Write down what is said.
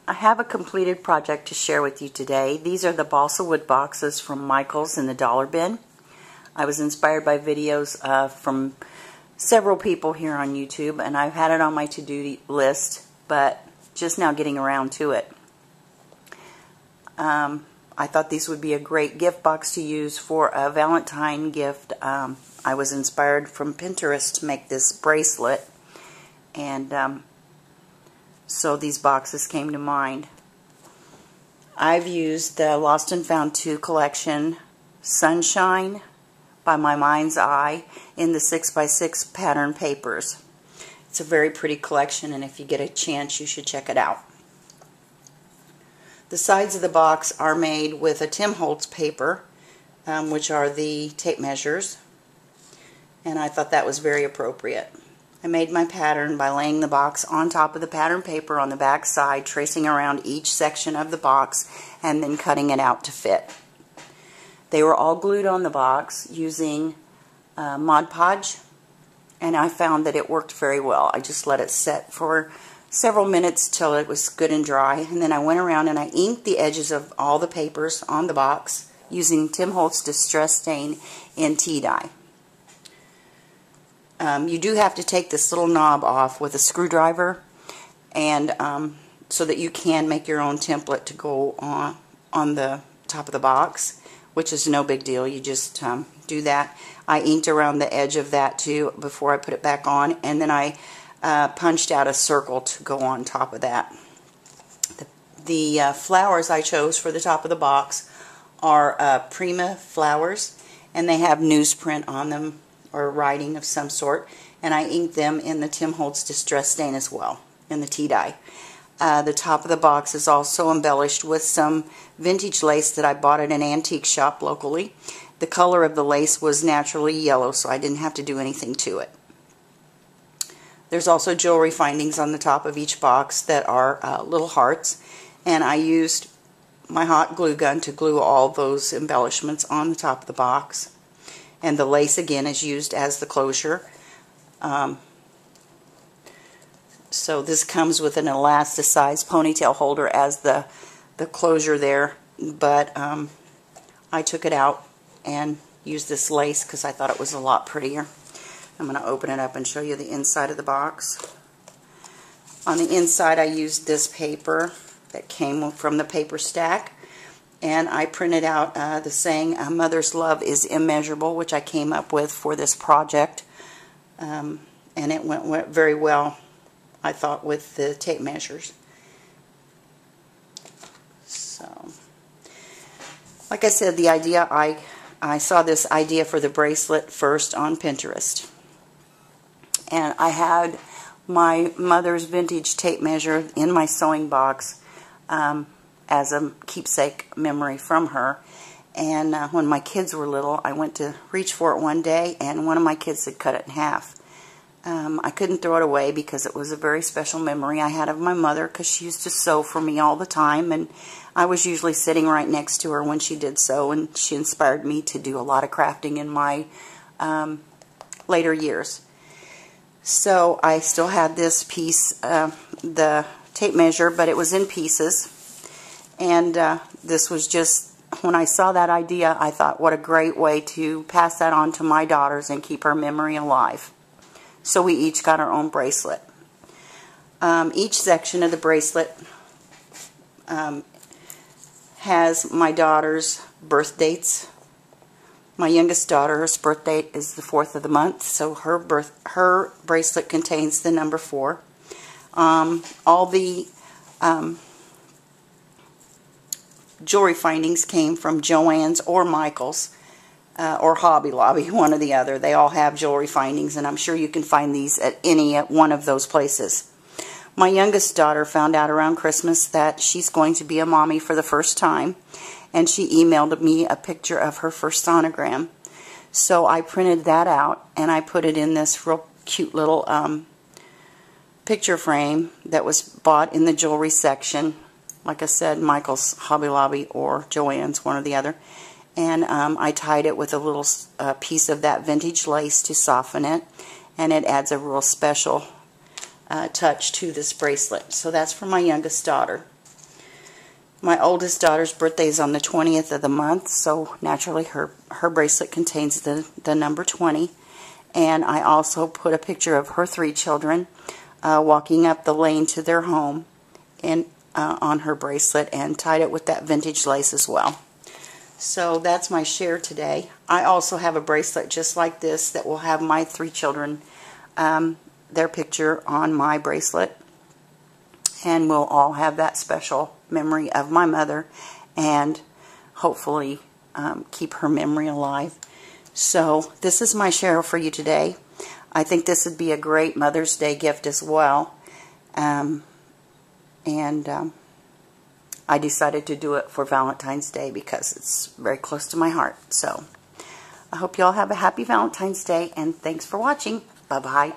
I have a completed project to share with you today. These are the balsa wood boxes from Michael's in the dollar bin. I was inspired by videos from several people here on YouTube, and I've had it on my to-do list, but just now getting around to it. I thought these would be a great gift box to use for a Valentine gift. I was inspired from Pinterest to make this bracelet, and so these boxes came to mind. I've used the Lost and Found 2 collection, Sunshine by My Mind's Eye, in the 6x6 pattern papers. It's a very pretty collection, and if you get a chance, you should check it out. The sides of the box are made with a Tim Holtz paper, which are the tape measures, and I thought that was very appropriate. I made my pattern by laying the box on top of the pattern paper on the back side, tracing around each section of the box, and then cutting it out to fit. They were all glued on the box using Mod Podge, and I found that it worked very well. I just let it set for several minutes till it was good and dry, and then I went around and I inked the edges of all the papers on the box using Tim Holtz Distress Stain in tea dye. You do have to take this little knob off with a screwdriver, and so that you can make your own template to go on the top of the box, which is no big deal. You just do that. I inked around the edge of that too before I put it back on, and then I punched out a circle to go on top of that. The flowers I chose for the top of the box are Prima flowers, and they have newsprint on them, or writing of some sort, and I inked them in the Tim Holtz Distress Stain as well, in the tea dye. The top of the box is also embellished with some vintage lace that I bought at an antique shop locally. The color of the lace was naturally yellow, so I didn't have to do anything to it. There's also jewelry findings on the top of each box that are little hearts, and I used my hot glue gun to glue all those embellishments on the top of the box. And the lace again is used as the closure. So this comes with an elasticized ponytail holder as the closure there, but I took it out and used this lace because I thought it was a lot prettier. I'm going to open it up and show you the inside of the box. On the inside I used this paper that came from the paper stack, and I printed out the saying, "A mother's love is immeasurable," which I came up with for this project, and it went very well, I thought, with the tape measures. So, like I said, the idea, I saw this idea for the bracelet first on Pinterest, and I had my mother's vintage tape measure in my sewing box as a keepsake memory from her. And when my kids were little, I went to reach for it one day, and one of my kids had cut it in half. I couldn't throw it away because it was a very special memory I had of my mother, because she used to sew for me all the time, and I was usually sitting right next to her when she did so, and she inspired me to do a lot of crafting in my later years. So I still had this piece, the tape measure, but it was in pieces. And this was just, when I saw that idea, I thought, what a great way to pass that on to my daughters and keep her memory alive. So we each got our own bracelet. Each section of the bracelet has my daughter's birth dates. My youngest daughter's birth date is the 4th of the month, so her bracelet contains the number 4. All the jewelry findings came from Joann's or Michael's or Hobby Lobby, one or the other. They all have jewelry findings, and I'm sure you can find these at any one of those places. My youngest daughter found out around Christmas that she's going to be a mommy for the first time, and she emailed me a picture of her first sonogram. So I printed that out, and I put it in this real cute little picture frame that was bought in the jewelry section. Like I said, Michael's, Hobby Lobby, or Joann's, one or the other. And I tied it with a little piece of that vintage lace to soften it, and it adds a real special touch to this bracelet. So that's for my youngest daughter. My oldest daughter's birthday is on the 20th of the month, so naturally her bracelet contains the number 20. And I also put a picture of her 3 children walking up the lane to their home on her bracelet, and tied it with that vintage lace as well. So that's my share today. I also have a bracelet just like this that will have my 3 children, their picture on my bracelet. And we'll all have that special memory of my mother, and hopefully keep her memory alive. So this is my share for you today. I think this would be a great Mother's Day gift as well. I decided to do it for Valentine's Day because it's very close to my heart. So I hope you all have a happy Valentine's Day, and thanks for watching. Bye-bye.